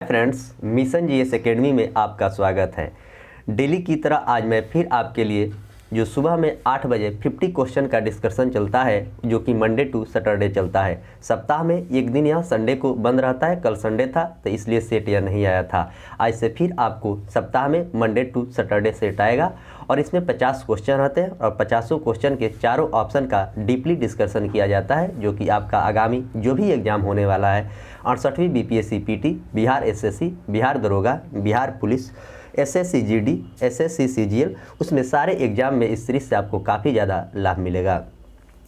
Friends, mission GS academy में आपका स्वागत है। डेली की तरह आज मैं फिर आपके लिए जो सुबह में 8 बजे 50 क्वेश्चन का डिस्कशन चलता है, जो कि मंडे टू सैटरडे चलता है। सप्ताह में एक दिन यह संडे को बंद रहता है। कल संडे था तो इसलिए सेट यह नहीं आया था। आज से फिर आपको सप्ताह में मंडे टू सैटरडे सेट आएगा और इसमें 50 क्वेश्चन रहते हैं और 50 क्वेश्चन के चारों ऑप्शन का डीपली डिस्कशन किया जाता है, जो कि आपका आगामी जो भी एग्जाम होने वाला है 68वीं BPSC PT, Bihar SSC, Bihar दरोगा, Bihar police, SSC GD, SSC CGL, उसमें सारे एग्जाम में इस सीरीज से आपको काफ़ी ज़्यादा लाभ मिलेगा।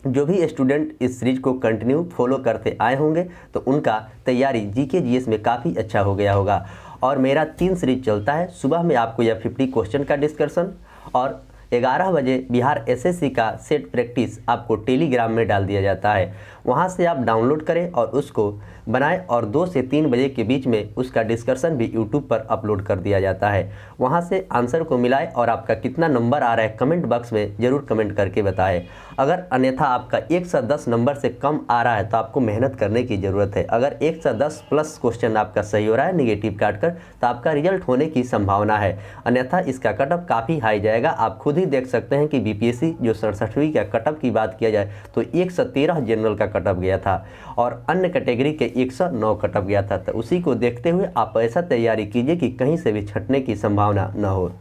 जो भी स्टूडेंट इस सीरीज को कंटिन्यू फॉलो करते आए होंगे तो उनका तैयारी जीके जीएस में काफ़ी अच्छा हो गया होगा। और मेरा 3 सीरीज चलता है। सुबह में आपको यह 50 क्वेश्चन का डिस्कशन और 11 बजे बिहार एसएससी का सेट प्रैक्टिस आपको टेलीग्राम में डाल दिया जाता है। वहां से आप डाउनलोड करें और उसको बनाएं और 2 से 3 बजे के बीच में उसका डिस्कशन भी यूट्यूब पर अपलोड कर दिया जाता है। वहां से आंसर को मिलाएं और आपका कितना नंबर आ रहा है कमेंट बॉक्स में ज़रूर कमेंट करके बताएं। अगर अन्यथा आपका 110 नंबर से कम आ रहा है तो आपको मेहनत करने की ज़रूरत है। अगर 110 प्लस क्वेश्चन आपका सही हो रहा है निगेटिव काट कर तो आपका रिजल्ट होने की संभावना है, अन्यथा इसका कटअप काफ़ी हाई जाएगा। आप खुद ही देख सकते हैं कि बीपीएससी जो 67वीं का कटअप की बात किया जाए तो 113 जनरल का कटअप गया था और अन्य कैटेगरी के 109 कटअप गया था। तो उसी को देखते हुए आप ऐसा तैयारी कीजिए कि कहीं से भी छटने की संभावना न हो।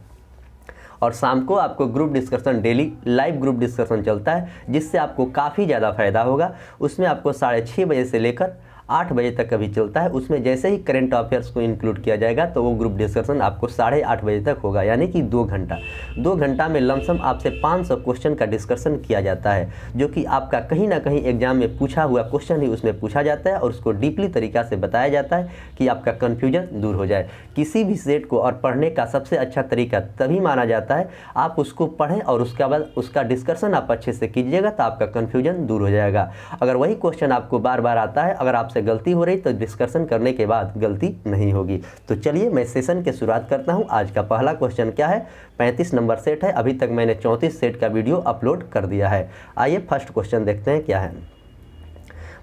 और शाम को आपको group discussion, daily live group discussion चलता है, जिससे आपको काफ़ी ज़्यादा फायदा होगा। उसमें आपको 6:30 बजे से लेकर 8 बजे तक कभी चलता है। उसमें जैसे ही करंट अफेयर्स को इंक्लूड किया जाएगा तो वो ग्रुप डिस्कशन आपको 8:30 बजे तक होगा, यानी कि 2 घंटा। 2 घंटा में लमसम आपसे 500 क्वेश्चन का डिस्कशन किया जाता है, जो कि आपका कहीं ना कहीं एग्जाम में पूछा हुआ क्वेश्चन ही उसमें पूछा जाता है और उसको डीपली तरीका से बताया जाता है कि आपका कन्फ्यूजन दूर हो जाए। किसी भी सेट को और पढ़ने का सबसे अच्छा तरीका तभी माना जाता है आप उसको पढ़ें और उसके बाद उसका डिस्कशन आप अच्छे से कीजिएगा तो आपका कन्फ्यूजन दूर हो जाएगा। अगर वही क्वेश्चन आपको बार बार आता है, अगर आपसे गलती हो रही तो डिस्कशन करने के बाद गलती नहीं होगी। तो चलिए मैं सेशन की शुरुआत करता हूं। आज का पहला क्वेश्चन क्या है? 35 नंबर सेट है। अभी तक मैंने 34 सेट का वीडियो अपलोड कर दिया है। आइए फर्स्ट क्वेश्चन देखते हैं क्या है।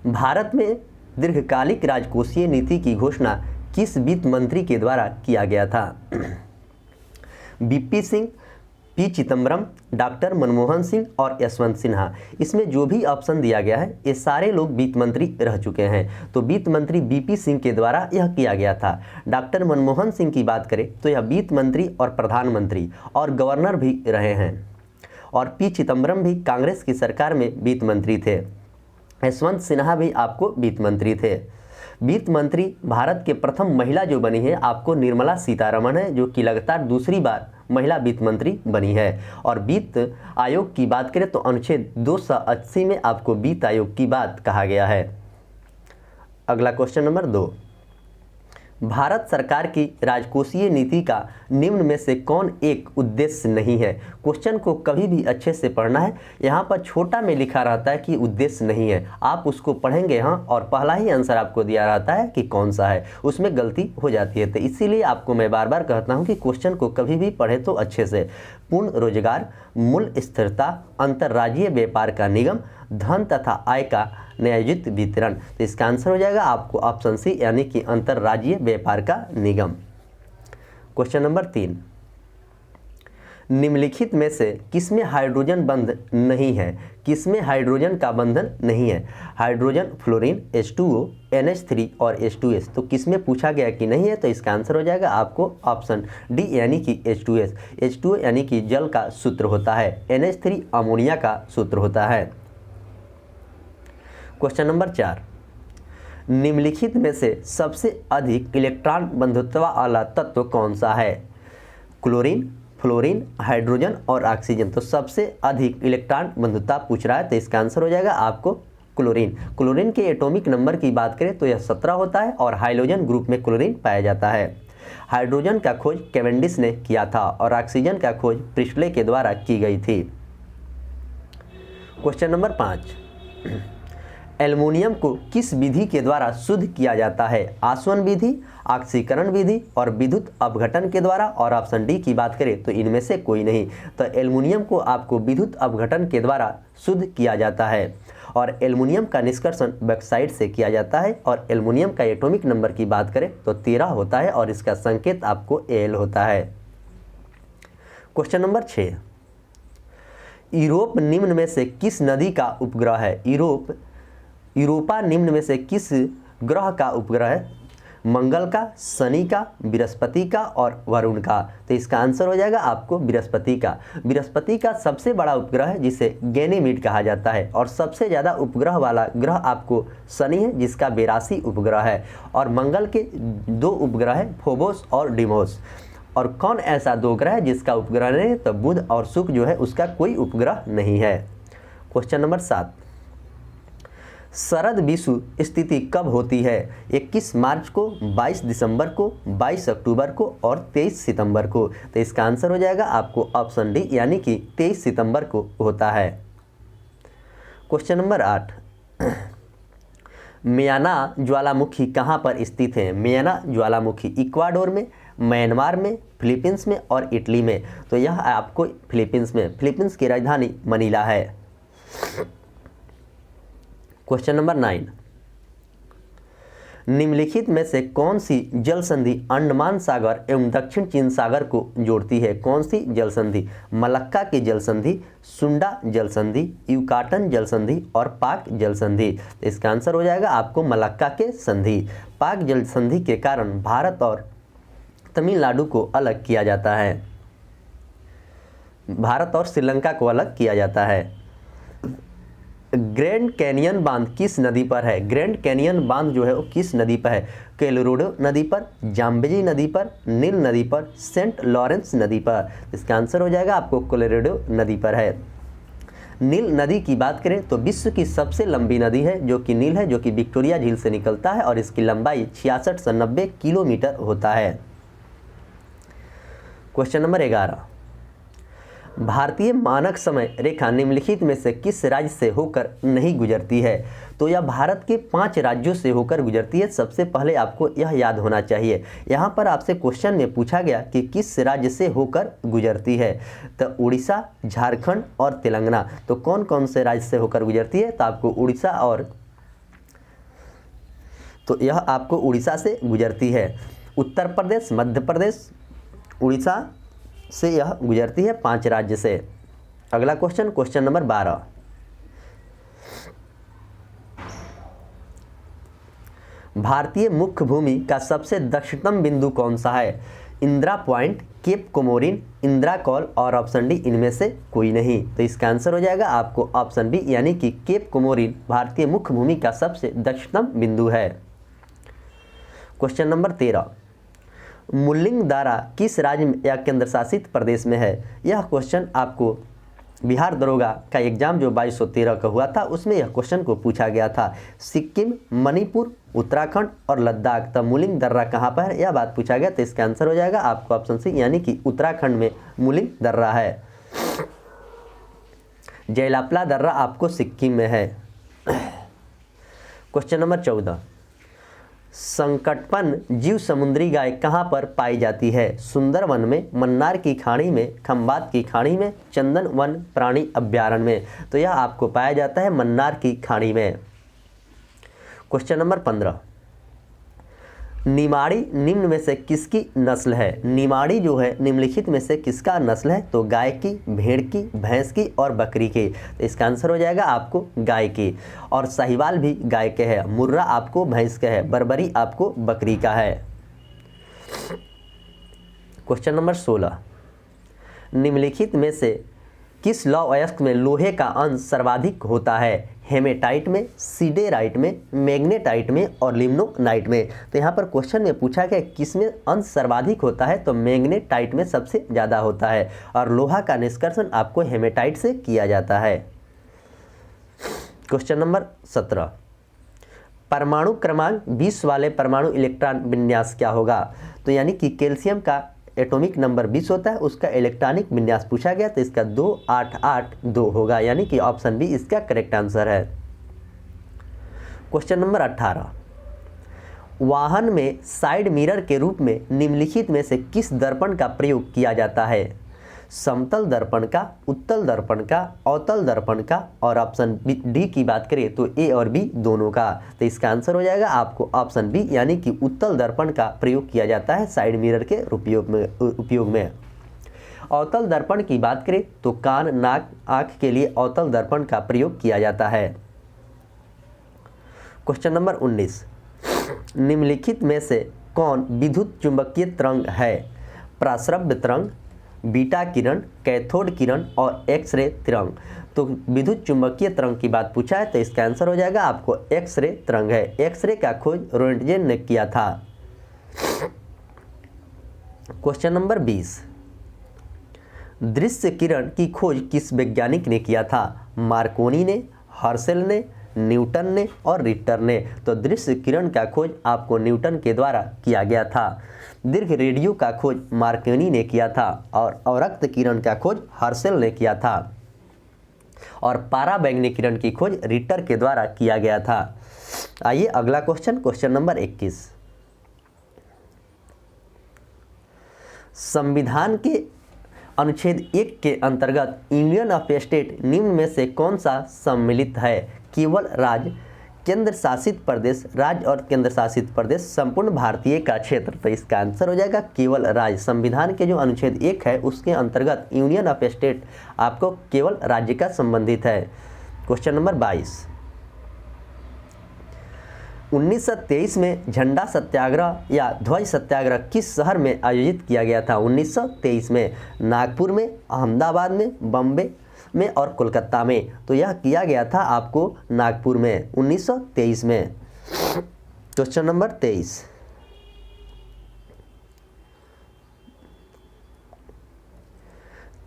भारत में दीर्घकालिक राजकोषीय नीति की घोषणा किस वित्त मंत्री के द्वारा किया गया था? BP Singh, P Chidambaram, doctor Manmohan Singh और यशवंत सिन्हा। इसमें जो भी ऑप्शन दिया गया है ये सारे लोग वित्त मंत्री रह चुके हैं। तो वित्त मंत्री बीपी सिंह के द्वारा यह किया गया था। डॉक्टर मनमोहन सिंह की बात करें तो यह वित्त मंत्री और प्रधानमंत्री और गवर्नर भी रहे हैं। और पी चिदम्बरम भी कांग्रेस की सरकार में वित्त मंत्री थे। यशवंत सिन्हा भी आपको वित्त मंत्री थे। वित्त मंत्री भारत के प्रथम महिला जो बनी है आपको निर्मला सीतारमण है, जो कि लगातार दूसरी बार महिला वित्त मंत्री बनी है। और वित्त आयोग की बात करें तो अनुच्छेद 280 में आपको वित्त आयोग की बात कहा गया है। अगला क्वेश्चन नंबर 2, भारत सरकार की राजकोषीय नीति का निम्न में से कौन एक उद्देश्य नहीं है? क्वेश्चन को कभी भी अच्छे से पढ़ना है। यहाँ पर छोटा में लिखा रहता है कि उद्देश्य नहीं है, आप उसको पढ़ेंगे हाँ और पहला ही आंसर आपको दिया रहता है कि कौन सा है, उसमें गलती हो जाती है। तो इसीलिए आपको मैं बार बार कहता हूँ कि क्वेश्चन को कभी भी पढ़े तो अच्छे से। पूर्ण रोजगार, मूल्य स्थिरता, अंतर्राज्यीय व्यापार का निगम, धन तथा आय का न्यायोचित वितरण। तो इसका आंसर हो जाएगा आपको ऑप्शन सी, यानी कि अंतर्राज्यीय व्यापार का निगम। क्वेश्चन नंबर 3, निम्नलिखित में से किसमें हाइड्रोजन बंध नहीं है? किसमें हाइड्रोजन का बंधन नहीं है? हाइड्रोजन, फ्लोरीन, H2O, NH3 और H2S। तो किसमें पूछा गया कि नहीं है? तो इसका आंसर हो जाएगा आपको ऑप्शन डी, यानी कि H2S। H2O यानी कि जल का सूत्र होता है, NH3 अमोनिया का सूत्र होता है। क्वेश्चन नंबर 4, निम्नलिखित में से सबसे अधिक इलेक्ट्रॉन बंधुत्व वाला तत्व कौन सा है? क्लोरीन, फ्लोरीन, हाइड्रोजन और ऑक्सीजन। तो सबसे अधिक इलेक्ट्रॉन बंधुता पूछ रहा है तो इसका आंसर हो जाएगा आपको क्लोरीन। क्लोरीन के एटॉमिक नंबर की बात करें तो यह 17 होता है और हाइड्रोजन ग्रुप में क्लोरीन पाया जाता है। हाइड्रोजन का खोज कैवेंडिश ने किया था और ऑक्सीजन का खोज प्रिस्टले के द्वारा की गई थी। क्वेश्चन नंबर 5, एल्युमिनियम को किस विधि के द्वारा शुद्ध किया जाता है? आसवन विधि, ऑक्सीकरण विधि और विद्युत अपघटन के द्वारा। और ऑप्शन डी की बात करें तो इनमें से कोई नहीं। तो एल्युमिनियम को आपको विद्युत अपघटन के द्वारा शुद्ध किया जाता है। और एल्युमिनियम का निष्कर्षण बॉक्साइट से किया जाता है और एल्युमिनियम का एटॉमिक नंबर की बात करें तो 13 होता है और इसका संकेत आपको Al होता है। क्वेश्चन नंबर 6, यूरोप निम्न में से किस नदी का उपग्रह है? यूरोपा निम्न में से किस ग्रह का उपग्रह है? मंगल का, शनि का, बृहस्पति का और वरुण का। तो इसका आंसर हो जाएगा आपको बृहस्पति का। बृहस्पति का सबसे बड़ा उपग्रह है जिसे गैनीमीड कहा जाता है और सबसे ज़्यादा उपग्रह वाला ग्रह आपको शनि है जिसका 82 उपग्रह है और मंगल के 2 उपग्रह है फोबोस और डिमोस। और कौन ऐसा 2 ग्रह है जिसका उपग्रह नहीं है? तो बुध और शुक्र जो है उसका कोई उपग्रह नहीं है। क्वेश्चन नंबर 7, शरद विषु स्थिति कब होती है? 21 मार्च को, 22 दिसंबर को, 22 अक्टूबर को और 23 सितंबर को। तो इसका आंसर हो जाएगा आपको ऑप्शन डी यानी कि 23 सितंबर को होता है। क्वेश्चन नंबर 8, म्याना ज्वालामुखी कहाँ पर स्थित है? म्याना ज्वालामुखी इक्वाडोर में, म्यांमार में, फिलीपींस में और इटली में। तो यह आपको फिलीपींस में, फिलीपींस की राजधानी मनीला है। क्वेश्चन नंबर 9, निम्नलिखित में से कौन सी जल संधि अंडमान सागर एवं दक्षिण चीन सागर को जोड़ती है? कौन सी जल संधि? मलक्का की जल संधि, सुंडा जल संधि, युकाटन जल संधि और पाक जल संधि। तो इसका आंसर हो जाएगा आपको मलक्का के संधि। पाक जल संधि के कारण भारत और तमिलनाडु को अलग किया जाता है, भारत और श्रीलंका को अलग किया जाता है। ग्रैंड कैनियन बांध किस नदी पर है? ग्रैंड कैनियन बांध जो है वो किस नदी पर है? कोलोराडो नदी पर, जाम्बेजी नदी पर, नील नदी पर, सेंट लॉरेंस नदी पर। इसका आंसर हो जाएगा आपको कोलोराडो नदी पर है। नील नदी की बात करें तो विश्व की सबसे लंबी नदी है जो कि नील है, जो कि विक्टोरिया झील से निकलता है और इसकी लंबाई 66 से 90 किलोमीटर होता है। क्वेश्चन नंबर 11, भारतीय मानक समय रेखा निम्नलिखित में से किस राज्य से होकर नहीं गुजरती है? तो यह भारत के 5 राज्यों से होकर गुजरती है। सबसे पहले आपको यह याद होना चाहिए। यहाँ पर आपसे क्वेश्चन में पूछा गया कि किस राज्य से होकर गुजरती है, तो उड़ीसा, झारखंड और तेलंगाना। तो कौन कौन से राज्य से होकर गुजरती है? तो आपको उड़ीसा और तो यह आपको उड़ीसा से गुजरती है। उत्तर प्रदेश, मध्य प्रदेश, उड़ीसा से यह गुजरती है 5 राज्य से। अगला क्वेश्चन, क्वेश्चन नंबर 12, भारतीय मुख्य भूमि का सबसे दक्षिणतम बिंदु कौन सा है? Indira point, Cape Comorin, Indira col और ऑप्शन डी इनमें से कोई नहीं। तो इसका आंसर हो जाएगा आपको ऑप्शन बी यानी कि केप कोमोरिन भारतीय मुख्य भूमि का सबसे दक्षिणतम बिंदु है। क्वेश्चन नंबर 13, मुल्लिंग दारा किस राज्य या केंद्र शासित प्रदेश में है? यह क्वेश्चन आपको बिहार दरोगा का एग्जाम जो 2213 का हुआ था उसमें यह क्वेश्चन को पूछा गया था। सिक्किम, मणिपुर, उत्तराखंड और लद्दाख। तब मुलिंग दर्रा कहाँ पर है यह बात पूछा गया। तो इसका आंसर हो जाएगा आपको ऑप्शन सी यानी कि उत्तराखंड में मुलिंग दर्रा है। जयलापला दर्रा आपको सिक्किम में है। क्वेश्चन नंबर 14, संकटपन जीव समुद्री गाय कहाँ पर पाई जाती है? सुंदरवन में, मन्नार की खाड़ी में, खंबात की खाड़ी में, चंदन वन प्राणी अभ्यारण्य में। तो यह आपको पाया जाता है मन्नार की खाड़ी में। क्वेश्चन नंबर 15, निमाड़ी निम्न में से किसकी नस्ल है? निमाड़ी जो है निम्नलिखित में से किसका नस्ल है? तो गाय की, भेड़ की, भैंस की और बकरी की। तो इसका आंसर हो जाएगा आपको गाय की। और साहिवाल भी गाय के है, मुर्रा आपको भैंस का है, बर्बरी आपको बकरी का है। क्वेश्चन नंबर 16, निम्नलिखित में से किस लौह अयस्क में लोहे का अंश सर्वाधिक होता है? हेमेटाइट में, सीडेराइट में, मैग्नेटाइट में और लिम्नोनाइट में। तो यहाँ पर क्वेश्चन में पूछा गया किसमें अंश सर्वाधिक होता है? तो मैग्नेटाइट में सबसे ज़्यादा होता है और लोहा का निष्कर्षण आपको हेमेटाइट से किया जाता है। क्वेश्चन नंबर 17, परमाणु क्रमांक 20 वाले परमाणु इलेक्ट्रॉन विन्यास क्या होगा? तो यानी कि कैल्शियम का एटॉमिक नंबर 20 होता है, उसका इलेक्ट्रॉनिक विन्यास पूछा गया तो इसका 2882 होगा यानी कि ऑप्शन बी इसका करेक्ट आंसर है। क्वेश्चन नंबर 18, वाहन में साइड मिरर के रूप में निम्नलिखित में से किस दर्पण का प्रयोग किया जाता है? समतल दर्पण का, उत्तल दर्पण का, अवतल दर्पण का, और ऑप्शन डी की बात करें तो ए और बी दोनों का। तो इसका आंसर हो जाएगा आपको ऑप्शन बी, यानी कि उत्तल दर्पण का प्रयोग किया जाता है साइड मिरर के उपयोग में। अवतल दर्पण की बात करें तो कान, नाक, आंख के लिए अवतल दर्पण का प्रयोग किया जाता है। क्वेश्चन नंबर 19, निम्नलिखित में से कौन विद्युत चुंबकीय तरंग है? प्राश्रव्य तरंग, बीटा किरण, कैथोड किरण और एक्सरे तरंग। तो विद्युत चुंबकीय तरंग की बात पूछा है तो इसका आंसर हो जाएगा आपको एक्सरे तरंग है। एक्सरे का खोज रोएंटगेन ने किया था। क्वेश्चन नंबर 20, दृश्य किरण की खोज किस वैज्ञानिक ने किया था? मार्कोनी ने, हर्शेल ने, न्यूटन ने और रिक्टर ने। तो दृश्य किरण का खोज आपको न्यूटन के द्वारा किया गया था। दीर्घ रेडियो का खोज मार्कोनी ने किया था और अवरक्त किरण का खोज हर्शेल ने किया था और पाराबैंगनी किरण की खोज रिक्टर के द्वारा किया गया था। आइए अगला क्वेश्चन, क्वेश्चन नंबर 21, संविधान के अनुच्छेद 1 के अंतर्गत यूनियन ऑफ स्टेट निम्न में से कौन सा सम्मिलित है? केवल राज्य, केंद्र शासित प्रदेश, राज्य और केंद्र शासित प्रदेश, संपूर्ण भारतीय का क्षेत्र। तो इसका आंसर हो जाएगा केवल राज्य। संविधान के जो अनुच्छेद 1 है उसके अंतर्गत यूनियन ऑफ स्टेट आपको केवल राज्य का संबंधित है। क्वेश्चन नंबर 22, 1923 में झंडा सत्याग्रह या ध्वज सत्याग्रह किस शहर में आयोजित किया गया था? 1923 में नागपुर में, अहमदाबाद में, बम्बे में और कोलकाता में। तो यह किया गया था आपको नागपुर में 1923 में। क्वेश्चन नंबर 23,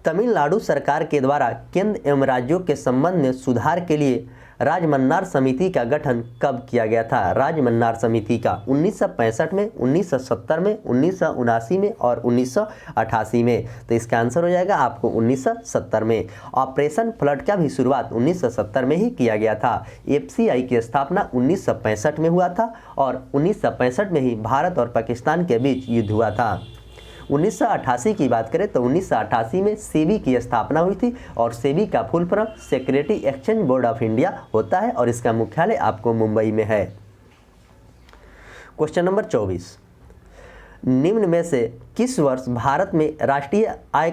तमिलनाडु सरकार के द्वारा केंद्र एवं राज्यों के संबंध में सुधार के लिए राजमन्नार समिति का गठन कब किया गया था? राजमन्नार समिति का 1965 में, 1970 में, 1979 में और 1988 में। तो इसका आंसर हो जाएगा आपको 1970 में। ऑपरेशन फ्लड का भी शुरुआत 1970 में ही किया गया था। एफसीआई की स्थापना 1965 में हुआ था और 1965 में ही भारत और पाकिस्तान के बीच युद्ध हुआ था। 1988 की बात करें तो 1988 में सेबी की स्थापना हुई थी और सेबी का full form security exchange board of India होता है और इसका मुख्यालय आपको मुंबई में है। क्वेश्चन नंबर 24, निम्न में से किस वर्ष भारत में राष्ट्रीय आय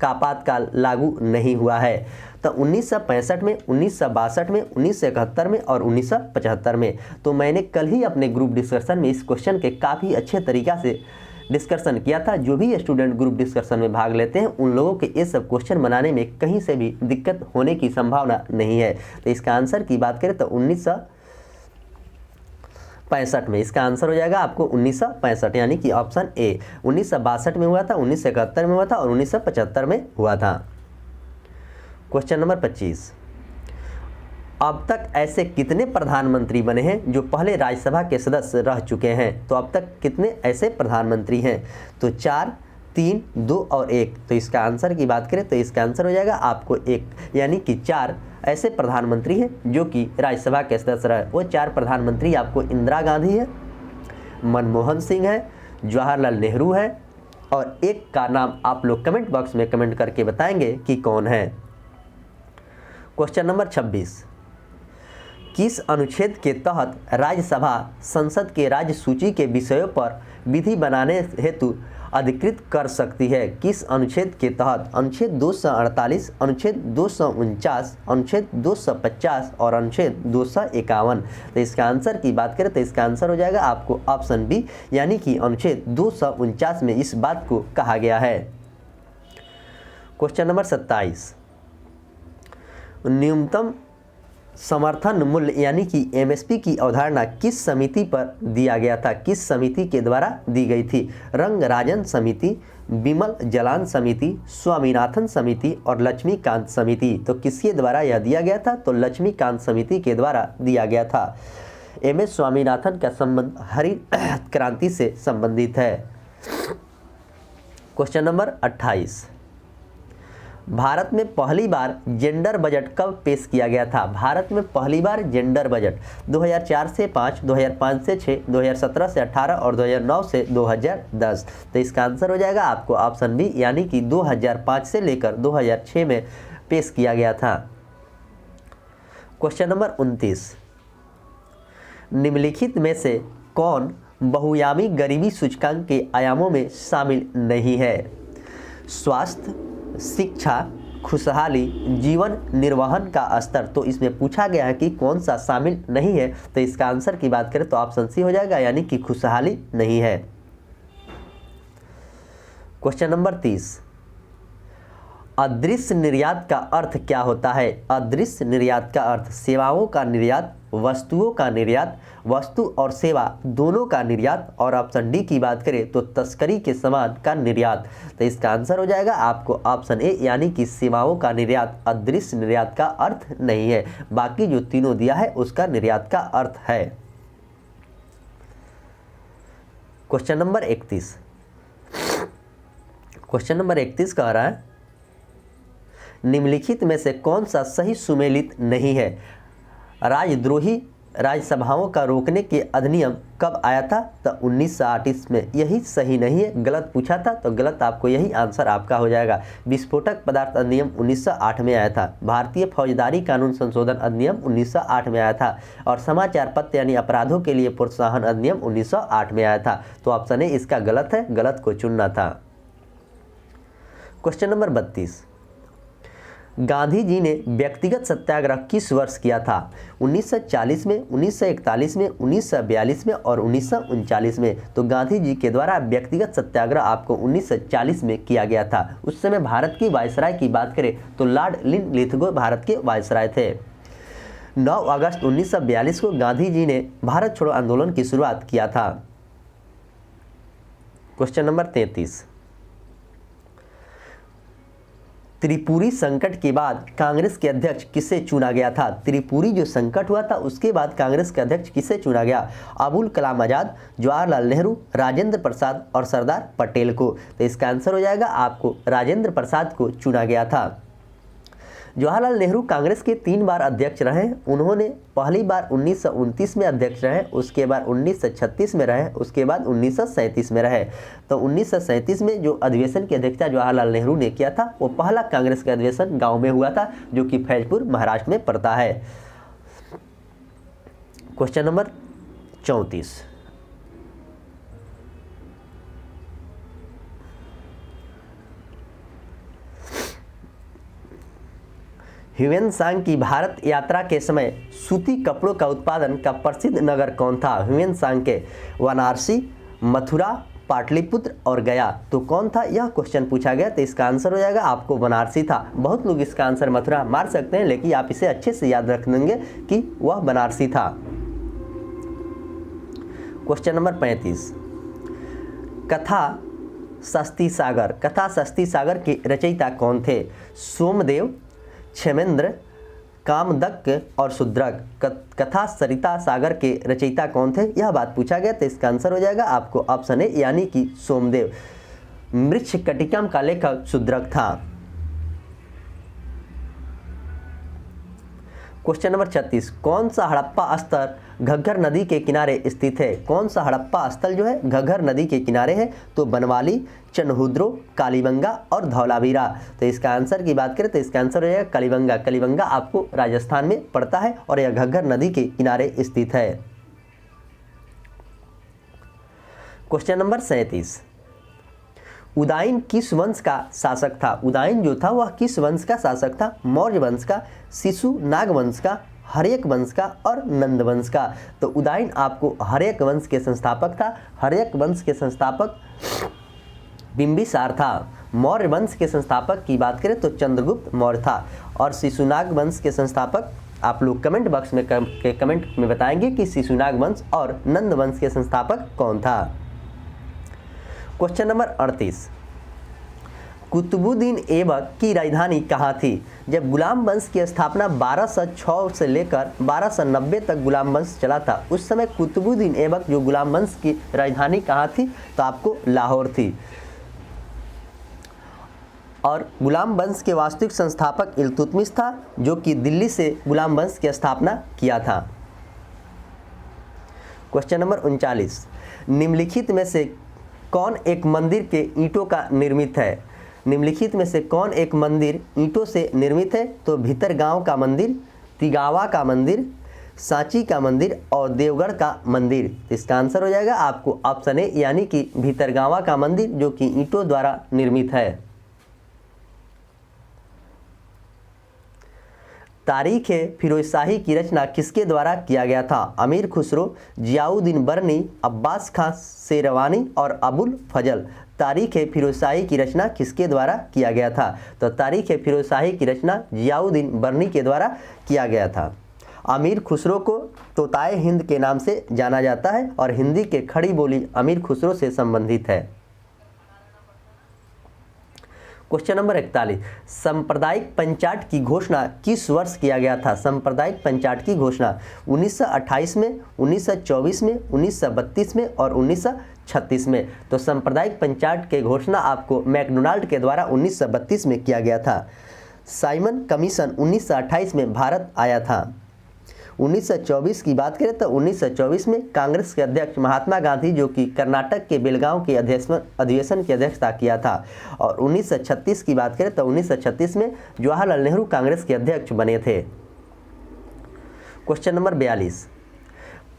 का आपातकाल लागू नहीं हुआ है? तो 1965 में, 1962 में, 1971 में और 1975 में। तो मैंने कल ही अपने ग्रुप डिस्कशन में इस क्वेश्चन के काफ़ी अच्छे तरीक़ा से डिस्कशन किया था। जो भी स्टूडेंट ग्रुप डिस्कशन में भाग लेते हैं उन लोगों के ये सब क्वेश्चन बनाने में कहीं से भी दिक्कत होने की संभावना नहीं है। तो इसका आंसर की बात करें तो 1965 में इसका आंसर हो जाएगा आपको 1965, यानी कि ऑप्शन ए। 1962 में हुआ था, 1971 में हुआ था और 1975 में हुआ था। क्वेश्चन नंबर 25, अब तक ऐसे कितने प्रधानमंत्री बने हैं जो पहले राज्यसभा के सदस्य रह चुके हैं? तो अब तक कितने ऐसे प्रधानमंत्री हैं? तो 4, 3, 2 और 1। तो इसका आंसर की बात करें तो इसका आंसर हो जाएगा आपको 1, यानी कि 4 ऐसे प्रधानमंत्री हैं जो कि राज्यसभा के सदस्य रहे। वो 4 प्रधानमंत्री आपको इंदिरा गांधी है, मनमोहन सिंह है, जवाहरलाल नेहरू है और एक का नाम आप लोग कमेंट बॉक्स में कमेंट करके बताएंगे कि कौन है। क्वेश्चन नंबर 26, किस अनुच्छेद के तहत राज्यसभा संसद के राज्य सूची के विषयों पर विधि बनाने हेतु अधिकृत कर सकती है? किस अनुच्छेद के तहत? अनुच्छेद 248, अनुच्छेद 249, अनुच्छेद 250 और अनुच्छेद 251। तो इसका आंसर की बात करें तो इसका आंसर हो जाएगा आपको ऑप्शन बी, यानी कि अनुच्छेद 249 में इस बात को कहा गया है। क्वेश्चन नंबर 27, न्यूनतम समर्थन मूल्य यानी कि एमएसपी की अवधारणा किस समिति पर दिया गया था? किस समिति के द्वारा दी गई थी? रंगराजन समिति, बिमल जलान समिति, स्वामीनाथन समिति और लक्ष्मीकांत समिति। तो किसके द्वारा यह दिया गया था? तो लक्ष्मीकांत समिति के द्वारा दिया गया था। एमएस स्वामीनाथन का संबंध हरित क्रांति से संबंधित है। क्वेश्चन नंबर 28, भारत में पहली बार जेंडर बजट कब पेश किया गया था? भारत में पहली बार जेंडर बजट 2004 से 5, 2005 से 6, 2017 से 18 और 2009 से 2010। तो इसका आंसर हो जाएगा आपको ऑप्शन बी, यानी कि 2005 से लेकर 2006 में पेश किया गया था। क्वेश्चन नंबर 29, निम्नलिखित में से कौन बहुआयामी गरीबी सूचकांक के आयामों में शामिल नहीं है? स्वास्थ्य, शिक्षा, खुशहाली, जीवन निर्वहन का स्तर। तो इसमें पूछा गया है कि कौन सा शामिल नहीं है, तो इसका आंसर की बात करें तो ऑप्शन सी हो जाएगा, यानी कि खुशहाली नहीं है। क्वेश्चन नंबर 30, अदृश्य निर्यात का अर्थ क्या होता है? अदृश्य निर्यात का अर्थ सेवाओं का निर्यात, वस्तुओं का निर्यात, वस्तु और सेवा दोनों का निर्यात, और ऑप्शन डी की बात करें तो तस्करी के सामान का निर्यात। तो इसका आंसर हो जाएगा आपको ऑप्शन ए, यानी कि सेवाओं का निर्यात अदृश्य निर्यात का अर्थ नहीं है। बाकी जो तीनों दिया है उसका निर्यात का अर्थ है। क्वेश्चन नंबर 31, क्वेश्चन नंबर 31 कह रहा है निम्नलिखित में से कौन सा सही सुमेलित नहीं है? राजद्रोही राज्यसभाओं का रोकने के अधिनियम कब आया था? तो 1938 में। यही सही नहीं है, गलत पूछा था तो गलत, आपको यही आंसर आपका हो जाएगा। विस्फोटक पदार्थ अधिनियम 1908 में आया था। भारतीय फौजदारी कानून संशोधन अधिनियम 1908 में आया था, और समाचार पत्र यानी अपराधों के लिए प्रोत्साहन अधिनियम 1908 में आया था। तो ऑप्शन ए इसका गलत है, गलत को चुनना था। क्वेश्चन नंबर 32, गांधी जी ने व्यक्तिगत सत्याग्रह किस वर्ष किया था? 1940 में, 1941 में, 1942 में और 1939 में। तो गांधी जी के द्वारा व्यक्तिगत सत्याग्रह आपको 1940 में किया गया था। उस समय भारत की वायसराय की बात करें तो लॉर्ड लिनलिथगो भारत के वायसराय थे। 9 अगस्त 1942 को गांधी जी ने भारत छोड़ो आंदोलन की शुरुआत किया था। क्वेश्चन नंबर 33, त्रिपुरी संकट के बाद कांग्रेस के अध्यक्ष किसे चुना गया था? त्रिपुरी जो संकट हुआ था उसके बाद कांग्रेस के अध्यक्ष किसे चुना गया? अबुल कलाम आजाद, जवाहरलाल नेहरू, राजेंद्र प्रसाद और सरदार पटेल को। तो इसका आंसर हो जाएगा आपको राजेंद्र प्रसाद को चुना गया था। जवाहरलाल नेहरू कांग्रेस के 3 बार अध्यक्ष रहे। उन्होंने पहली बार 1929 में अध्यक्ष रहे, उसके बाद 1936 में रहे, उसके बाद 1937 में रहे। तो 1937 में जो अधिवेशन की अध्यक्षता जवाहरलाल नेहरू ने किया था वो पहला कांग्रेस का अधिवेशन गांव में हुआ था, जो कि फैजपुर महाराष्ट्र में पड़ता है। क्वेश्चन नंबर 34, ह्यूएन की भारत यात्रा के समय सूती कपड़ों का उत्पादन का प्रसिद्ध नगर कौन था? ह्यूएन के वाराणसी, मथुरा, पाटलिपुत्र और गया। तो कौन था, यह क्वेश्चन पूछा गया। तो इसका आंसर हो जाएगा आपको बनारसी था। बहुत लोग इसका आंसर मथुरा मार सकते हैं, लेकिन आप इसे अच्छे से याद रख लेंगे कि वह बनारसी था। क्वेश्चन नंबर 35, कथा सस्ती सागर के रचयिता कौन थे? सोमदेव, क्षेमेंद्र, कामदक और शूद्रक। कथा सरिता सागर के रचयिता कौन थे, यह बात पूछा गया। तो इसका आंसर हो जाएगा आपको ऑप्शन ए, यानी कि सोमदेव। मृच्छकटिकम का लेखक शूद्रक था। क्वेश्चन नंबर 36, कौन सा हड़प्पा स्थल घग्गर नदी के किनारे स्थित है? कौन सा हड़प्पा स्थल जो है घग्गर नदी के किनारे है? तो बनवाली, चनहुद्रो, कालीबंगा और धौलावीरा। तो इसका आंसर की बात करें तो इसका आंसर हो जाएगा कालीबंगा। कालीबंगा आपको राजस्थान में पड़ता है और यह घग्गर नदी के किनारे स्थित है। क्वेश्चन नंबर 37, उदाइन किस वंश का शासक था? उदाइन जो था वह किस वंश का शासक था? मौर्य वंश का, शिशुनाग वंश का, हर्यक वंश का और नंद वंश का। तो उदाइन आपको हर्यक वंश के संस्थापक था। हर्यक वंश के संस्थापक बिंबिसार था। मौर्य वंश के संस्थापक की बात करें तो चंद्रगुप्त मौर्य था। और शिशुनाग वंश के संस्थापक आप लोग कमेंट बॉक्स में कमेंट में बताएंगे कि शिशुनाग वंश और नंद वंश के संस्थापक कौन था। क्वेश्चन नंबर 38, कुतुबुद्दीन ऐबक की राजधानी कहाँ थी? जब गुलाम वंश की स्थापना 1206 से लेकर 1290 तक गुलाम वंश चला था, उस समय कुतुबुद्दीन ऐबक जो गुलाम वंश की राजधानी कहाँ थी? तो आपको लाहौर थी। और गुलाम वंश के वास्तविक संस्थापक इल्तुतमिश था, जो कि दिल्ली से गुलाम वंश की स्थापना किया था। क्वेश्चन नंबर 39, निम्नलिखित में से कौन एक मंदिर के ईंटों का निर्मित है? निम्नलिखित में से कौन एक मंदिर ईंटों से निर्मित है? तो भीतरगांव का मंदिर, तिगावा का मंदिर, सांची का मंदिर और देवगढ़ का मंदिर। इसका आंसर हो जाएगा आपको ऑप्शन ए यानी कि भीतरगांवा का मंदिर, जो कि ईंटों द्वारा निर्मित है। तारीख ए फिरोजशाही की रचना किसके द्वारा किया गया था? अमीर खुसरो, जियाउद्दीन बर्नी, अब्बास खां शेरवानी और अबुल फजल। तारीख ए फिरोजशाही की रचना किसके द्वारा किया गया था? तो तारीख ए फिरोजशाही की रचना जियाउद्दीन बर्नी के द्वारा किया गया था। अमीर खुसरो को तोताए हिंद के नाम से जाना जाता है और हिंदी के खड़ी बोली अमीर खुसरो से संबंधित है। क्वेश्चन नंबर 41, सांप्रदायिक पंचाट की घोषणा किस वर्ष किया गया था? सांप्रदायिक पंचाट की घोषणा 1928 में, 1924 में, 1932 में और 1936 में। तो सांप्रदायिक पंचाट के घोषणा आपको मैकडोनाल्ड के द्वारा 1932 में किया गया था। साइमन कमीशन 1928 में भारत आया था। 1924 की बात करें तो 1924 में कांग्रेस के अध्यक्ष महात्मा गांधी, जो कि कर्नाटक के बेलगांव के अधिवेशन की अध्यक्षता किया था। और 1936 की बात करें तो 1936 में जवाहरलाल नेहरू कांग्रेस के अध्यक्ष बने थे। क्वेश्चन नंबर 42,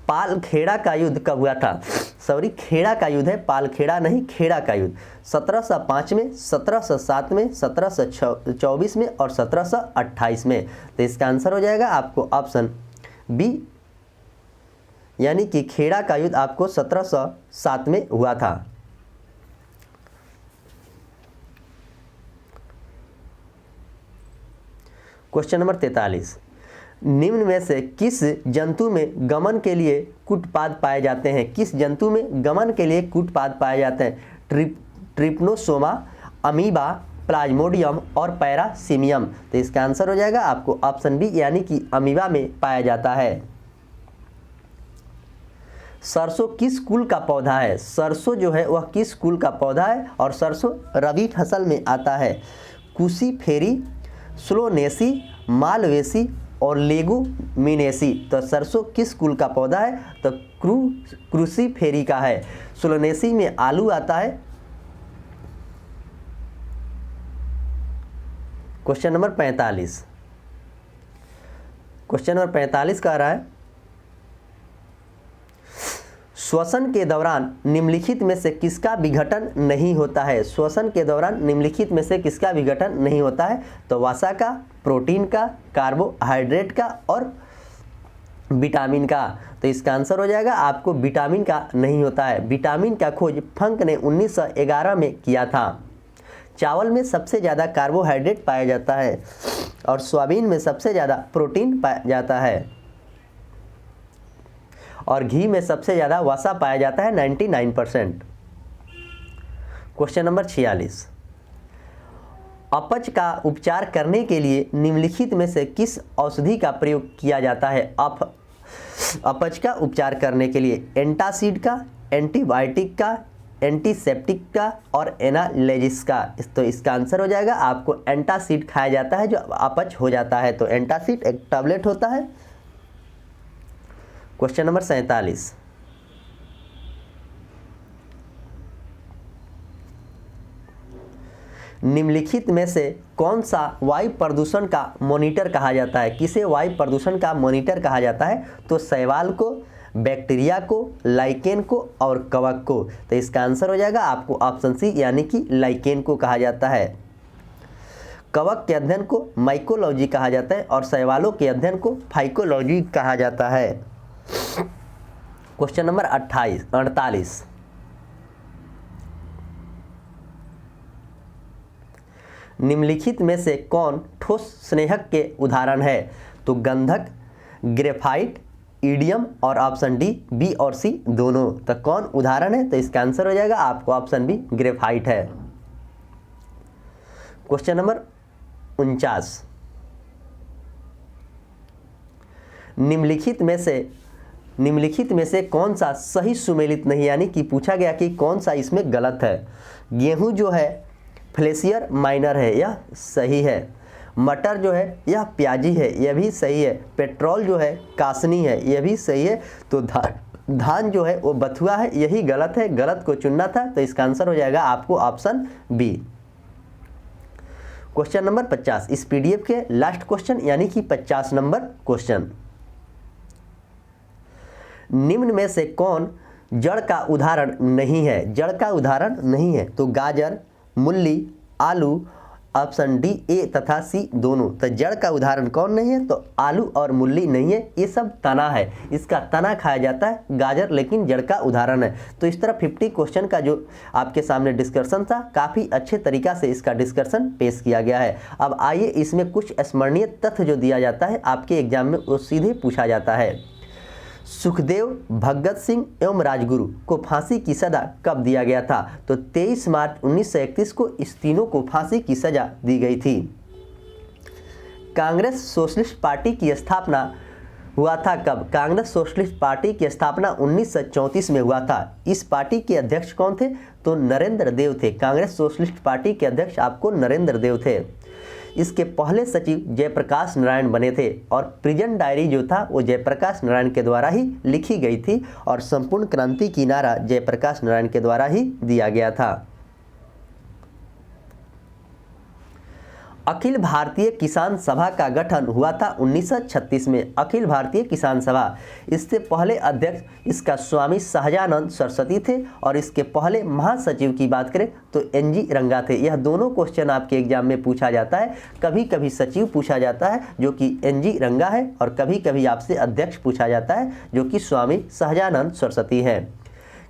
पालखेड़ा का युद्ध कब हुआ था? सॉरी, खेड़ा का युद्ध है, पालखेड़ा नहीं, खेड़ा का युद्ध 1705 में, 1707 में, 1724 में और 1728 में। तो इसका आंसर हो जाएगा आपको ऑप्शन बी यानी कि खेड़ा का युद्ध आपको 1707 में हुआ था। क्वेश्चन नंबर 43, निम्न में से किस जंतु में गमन के लिए कूटपाद पाए जाते हैं? किस जंतु में गमन के लिए कूटपाद पाए जाते हैं? ट्रिप्नोसोमा, अमीबा, प्लाज्मोडियम और पैरासीमियम। तो इसका आंसर हो जाएगा आपको ऑप्शन बी यानी कि अमीबा में पाया जाता है। सरसों किस कुल का पौधा है? सरसों जो है वह किस कुल का पौधा है? और सरसों रबी फसल में आता है। कुसीफेरी, स्लोनेसी, मालवेसी और लेगुमिनेसी। तो सरसों किस कुल का पौधा है? तो क्रूसीफेरी का है। स्लोनेसी में आलू आता है। क्वेश्चन नंबर 45, क्वेश्चन नंबर 45 कह रहा है, श्वसन के दौरान निम्नलिखित में से किसका विघटन नहीं होता है? श्वसन के दौरान निम्नलिखित में से किसका विघटन नहीं होता है? तो वसा का, प्रोटीन का, कार्बोहाइड्रेट का और विटामिन का। तो इसका आंसर हो जाएगा आपको विटामिन का नहीं होता है। विटामिन का खोज फंक ने 1911 में किया था। चावल में सबसे ज़्यादा कार्बोहाइड्रेट पाया जाता है और सोयाबीन में सबसे ज़्यादा प्रोटीन पाया जाता है और घी में सबसे ज़्यादा वसा पाया जाता है 99%। क्वेश्चन नंबर 46, अपच का उपचार करने के लिए निम्नलिखित में से किस औषधि का प्रयोग किया जाता है? अपच का उपचार करने के लिए एंटासिड का, एंटीबायोटिक का, एंटीसेप्टिक का और एनाल्जेसिक का। तो इसका आंसर हो जाएगा आपको एंटासिड खाया जाता है जो अपच हो जाता है। तो एंटासिड एक टैबलेट होता है। क्वेश्चन नंबर 47, निम्नलिखित में से कौन सा वायु प्रदूषण का मॉनिटर कहा जाता है? किसे वायु प्रदूषण का मॉनिटर कहा जाता है? तो शैवाल को, बैक्टीरिया को, लाइकेन को और कवक को। तो इसका आंसर हो जाएगा आपको ऑप्शन सी यानी कि लाइकेन को कहा जाता है। कवक के अध्ययन को माइकोलॉजी कहा जाता है और शैवालों के अध्ययन को फाइकोलॉजी कहा जाता है। क्वेश्चन नंबर 48, निम्नलिखित में से कौन ठोस स्नेहक के उदाहरण है? तो गंधक, ग्रेफाइट, ईडियम और ऑप्शन डी, बी और सी दोनों। तो कौन उदाहरण है? तो इसका आंसर हो जाएगा आपको ऑप्शन बी ग्रेफाइट है। क्वेश्चन नंबर 49, निम्नलिखित में से कौन सा सही सुमेलित नहीं, यानी कि पूछा गया कि कौन सा इसमें गलत है। गेहूं जो है फ्लेशियर माइनर है, यह सही है। मटर जो है यह प्याजी है, यह भी सही है। पेट्रोल जो है कासनी है, यह भी सही है। तो धान जो है वो बथुआ है, यही गलत है, गलत को चुनना था। तो इसका आंसर हो जाएगा आपको ऑप्शन बी। क्वेश्चन नंबर 50, इस पीडीएफ के लास्ट क्वेश्चन यानी कि 50 नंबर क्वेश्चन। निम्न में से कौन जड़ का उदाहरण नहीं है? जड़ का उदाहरण नहीं है तो गाजर, मूली, आलू, ऑप्शन डी ए तथा सी दोनों। तो जड़ का उदाहरण कौन नहीं है? तो आलू और मूली नहीं है, ये सब तना है, इसका तना खाया जाता है। गाजर लेकिन जड़ का उदाहरण है। तो इस तरह 50 क्वेश्चन का जो आपके सामने डिस्कशन था, काफ़ी अच्छे तरीका से इसका डिस्कशन पेश किया गया है। अब आइए इसमें कुछ स्मरणीय तथ्य जो दिया जाता है आपके एग्जाम में, वो सीधे पूछा जाता है। सुखदेव, भगत सिंह एवं राजगुरु को फांसी की सजा कब दिया गया था? तो 23 मार्च 1931 को इस तीनों को फांसी की सजा दी गई थी। कांग्रेस सोशलिस्ट पार्टी की स्थापना हुआ था कब? कांग्रेस सोशलिस्ट पार्टी की स्थापना 1934 में हुआ था। इस पार्टी के अध्यक्ष कौन थे? तो नरेंद्र देव थे। कांग्रेस सोशलिस्ट पार्टी के अध्यक्ष आपको नरेंद्र देव थे। इसके पहले सचिव जयप्रकाश नारायण बने थे और प्रिजन डायरी जो था वो जयप्रकाश नारायण के द्वारा ही लिखी गई थी और संपूर्ण क्रांति की नारा जयप्रकाश नारायण के द्वारा ही दिया गया था। अखिल भारतीय किसान सभा का गठन हुआ था 1936 में। अखिल भारतीय किसान सभा, इससे पहले अध्यक्ष इसका स्वामी सहजानंद सरस्वती थे और इसके पहले महासचिव की बात करें तो एनजी रंगा थे। यह दोनों क्वेश्चन आपके एग्जाम में पूछा जाता है। कभी कभी सचिव पूछा जाता है जो कि एनजी रंगा है और कभी कभी आपसे अध्यक्ष पूछा जाता है जो कि स्वामी सहजानंद सरस्वती है।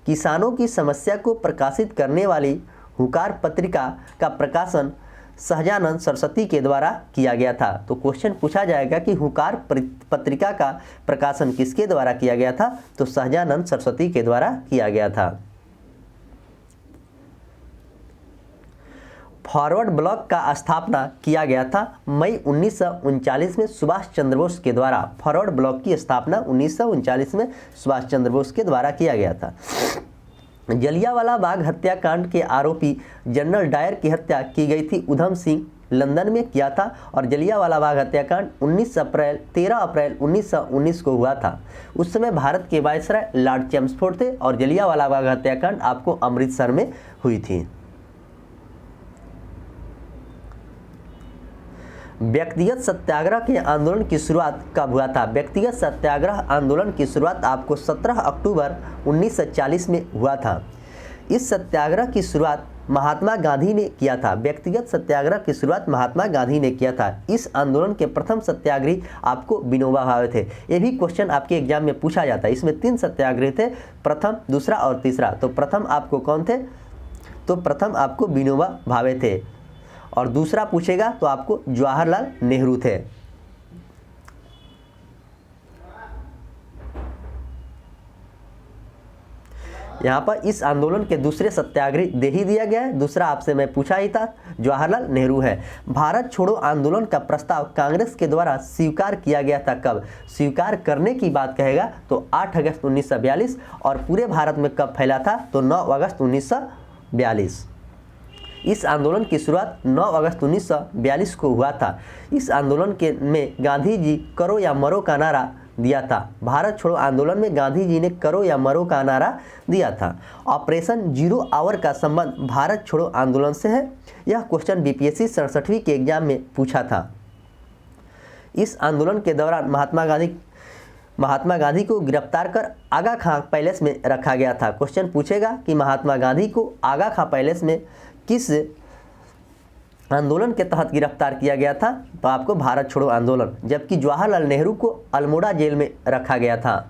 किसानों की समस्या को प्रकाशित करने वाली हुकार पत्रिका का प्रकाशन सहजानंद सरस्वती के द्वारा किया गया था। तो क्वेश्चन पूछा जाएगा कि हुकार पत्रिका का प्रकाशन किसके द्वारा किया गया था? तो सहजानंद सरस्वती के द्वारा किया गया था। फॉरवर्ड ब्लॉक का स्थापना किया गया था मई 1939 में सुभाष चंद्र बोस के द्वारा। फॉरवर्ड ब्लॉक की स्थापना 1939 में सुभाष चंद्र बोस के द्वारा किया गया था। जलियांवाला बाग हत्याकांड के आरोपी जनरल डायर की हत्या की गई थी उधम सिंह लंदन में किया था और जलियांवाला बाग हत्याकांड 13 अप्रैल 1919 को हुआ था। उस समय भारत के वायसराय लॉर्ड चेम्सफोर्ड थे और जलियांवाला बाग हत्याकांड आपको अमृतसर में हुई थी। व्यक्तिगत सत्याग्रह के आंदोलन की शुरुआत कब हुआ था? व्यक्तिगत सत्याग्रह आंदोलन की शुरुआत आपको 17 अक्टूबर 1940 में हुआ था। इस सत्याग्रह की शुरुआत महात्मा गांधी ने किया था। व्यक्तिगत सत्याग्रह की शुरुआत महात्मा गांधी ने किया था। इस आंदोलन के प्रथम सत्याग्रही आपको विनोबा भावे थे। ये भी क्वेश्चन आपके एग्जाम में पूछा जाता है। इसमें 3 सत्याग्रही थे, प्रथम, दूसरा और तीसरा। तो प्रथम आपको कौन थे? तो प्रथम आपको विनोबा भावे थे और दूसरा पूछेगा तो आपको जवाहरलाल नेहरू थे। यहाँ पर इस आंदोलन के दूसरे सत्याग्रही दे ही दिया गया है, दूसरा आपसे मैं पूछा ही था, जवाहरलाल नेहरू है। भारत छोड़ो आंदोलन का प्रस्ताव कांग्रेस के द्वारा स्वीकार किया गया था कब? स्वीकार करने की बात कहेगा तो 8 अगस्त 1942 और पूरे भारत में कब फैला था? तो 9 अगस्त 1942। इस आंदोलन की शुरुआत 9 अगस्त 1942 को हुआ था। इस आंदोलन के में गांधी जी करो या मरो का नारा दिया था। भारत छोड़ो आंदोलन में गांधी जी ने करो या मरो का नारा दिया था। ऑपरेशन 0 आवर का संबंध भारत छोड़ो आंदोलन से है। यह क्वेश्चन बीपीएससी 67वीं के एग्जाम में पूछा था। इस आंदोलन के दौरान महात्मा गांधी को गिरफ्तार कर आगा खां पैलेस में रखा गया था। क्वेश्चन पूछेगा कि महात्मा गांधी को आगा खां पैलेस में किस आंदोलन के तहत गिरफ्तार किया गया था? तो आपको भारत छोड़ो आंदोलन। जबकि जवाहरलाल नेहरू को अल्मोड़ा जेल में रखा गया था।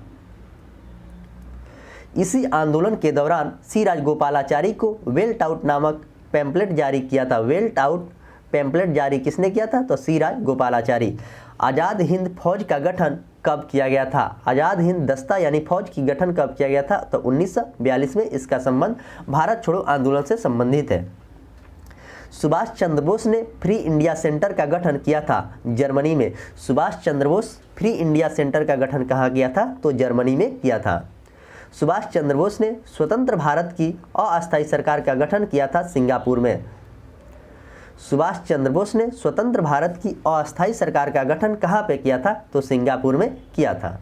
इसी आंदोलन के दौरान सी राजगोपालाचारी को वेल्ट आउट नामक पैम्पलेट जारी किया था। वेल्ट आउट पैम्पलेट जारी किसने किया था? तो सी राजगोपालाचारी। आज़ाद हिंद फौज का गठन कब किया गया था? आज़ाद हिंद दस्ता यानी फौज की गठन कब किया गया था? तो 1942 में। इसका संबंध भारत छोड़ो आंदोलन से संबंधित है। सुभाष चंद्र बोस ने फ्री इंडिया सेंटर का गठन किया था जर्मनी में। Subhash Chandra Bose free India centre का गठन कहाँ किया था? तो जर्मनी में किया था। सुभाष चंद्र बोस ने स्वतंत्र भारत की अस्थायी सरकार का गठन किया था सिंगापुर में। सुभाष चंद्र बोस ने स्वतंत्र भारत की अस्थायी सरकार का गठन कहाँ पे किया था? तो सिंगापुर में किया था।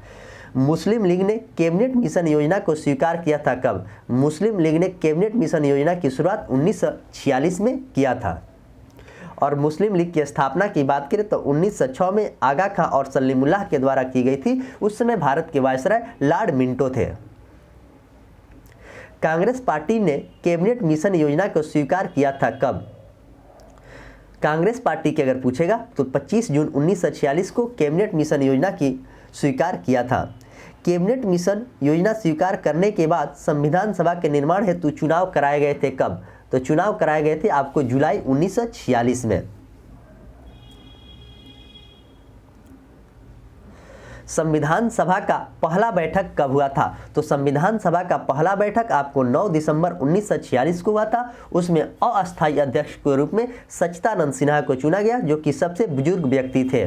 मुस्लिम लीग ने कैबिनेट मिशन योजना को स्वीकार किया था कब? मुस्लिम लीग ने कैबिनेट मिशन योजना की शुरुआत 1946 में किया था। और मुस्लिम लीग की स्थापना की बात करें तो 1906 में आगा खां और सलीमुल्लाह के द्वारा की गई थी। उस समय भारत के वायसराय लॉर्ड मिंटो थे। कांग्रेस पार्टी ने कैबिनेट मिशन योजना को स्वीकार किया था कब? कांग्रेस पार्टी के अगर पूछेगा तो 25 जून 1946 को कैबिनेट मिशन योजना की स्वीकार किया था। कैबिनेट मिशन योजना स्वीकार करने के बाद संविधान सभा के निर्माण हेतु चुनाव कराए गए थे कब? तो चुनाव कराए गए थे आपको जुलाई 1946 में। संविधान सभा का पहला बैठक कब हुआ था? तो संविधान सभा का पहला बैठक आपको 9 दिसंबर 1946 को हुआ था। उसमें अस्थायी अध्यक्ष के रूप में सच्चिदानंद सिन्हा को चुना गया, जो कि सबसे बुजुर्ग व्यक्ति थे।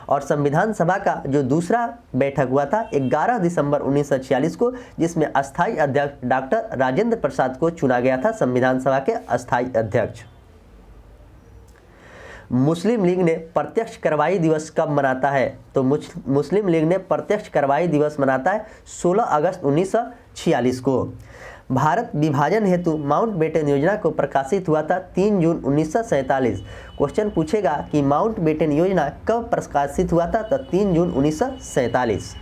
और संविधान सभा का जो दूसरा बैठक हुआ था 11 दिसंबर 1946 को, जिसमें अस्थायी अध्यक्ष डॉक्टर राजेंद्र प्रसाद को चुना गया था संविधान सभा के अस्थायी अध्यक्ष। मुस्लिम लीग ने प्रत्यक्ष कार्रवाई दिवस कब मनाता है? तो मुस्लिम लीग ने प्रत्यक्ष कार्रवाई दिवस मनाता है 16 अगस्त 1946 को। भारत विभाजन हेतु माउंटबेटन योजना को प्रकाशित हुआ था 3 जून 1947। क्वेश्चन पूछेगा कि माउंटबेटन योजना कब प्रकाशित हुआ था? तो 3 जून 1947।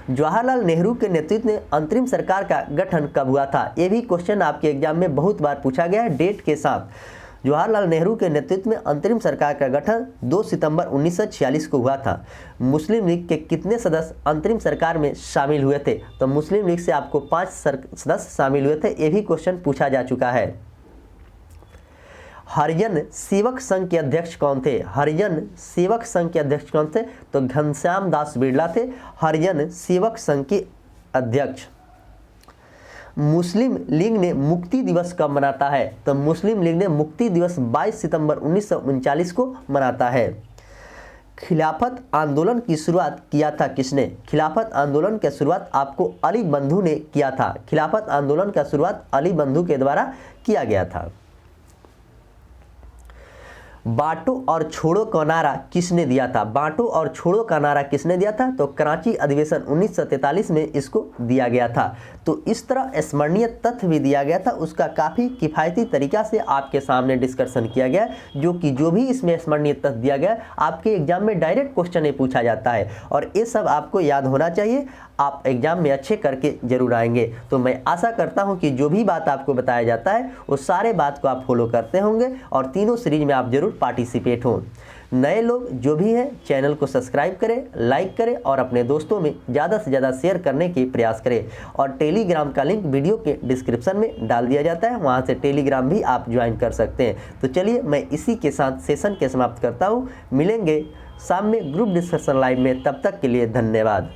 जवाहरलाल नेहरू के नेतृत्व में अंतरिम सरकार का गठन कब हुआ था? ये भी क्वेश्चन आपके एग्जाम में बहुत बार पूछा गया है डेट के साथ। जवाहरलाल नेहरू के नेतृत्व में अंतरिम सरकार का गठन 2 सितंबर 1946 को हुआ था। मुस्लिम लीग के कितने सदस्य अंतरिम सरकार में शामिल हुए थे? तो मुस्लिम लीग से आपको 5 सदस्य शामिल हुए थे। ये भी क्वेश्चन पूछा जा चुका है। हरिजन सेवक संघ के अध्यक्ष कौन थे? हरिजन सेवक संघ के अध्यक्ष कौन थे? तो घनश्याम दास बिरला थे हरिजन सेवक संघ के अध्यक्ष। मुस्लिम लीग ने मुक्ति दिवस कब मनाता है? तो मुस्लिम लीग ने मुक्ति दिवस 22 सितंबर 1939 को मनाता है। खिलाफत आंदोलन की शुरुआत किया था किसने? खिलाफत आंदोलन की शुरुआत आपको अली बंधु ने किया था। खिलाफत आंदोलन का शुरुआत अली बंधु के द्वारा किया गया था। बांटो और छोड़ो का नारा किसने दिया था? बांटो और छोड़ो का नारा किसने दिया था? तो कराची अधिवेशन 1943 में इसको दिया गया था। तो इस तरह स्मरणीय तथ्य भी दिया गया था, उसका काफ़ी किफ़ायती तरीका से आपके सामने डिस्कशन किया गया, जो भी इसमें स्मरणीय तथ्य दिया गया आपके एग्जाम में डायरेक्ट क्वेश्चन ही पूछा जाता है। और ये सब आपको याद होना चाहिए, आप एग्जाम में अच्छे करके जरूर आएंगे। तो मैं आशा करता हूं कि जो भी बात आपको बताया जाता है वो सारे बात को आप फॉलो करते होंगे और तीनों सीरीज में आप जरूर पार्टिसिपेट हों। नए लोग जो भी हैं चैनल को सब्सक्राइब करें, लाइक करें और अपने दोस्तों में ज़्यादा से ज़्यादा शेयर करने की प्रयास करें। और टेलीग्राम का लिंक वीडियो के डिस्क्रिप्शन में डाल दिया जाता है, वहाँ से टेलीग्राम भी आप ज्वाइन कर सकते हैं। तो चलिए मैं इसी के साथ सेशन के समाप्त करता हूँ। मिलेंगे शाम में ग्रुप डिस्कशन लाइव में, तब तक के लिए धन्यवाद।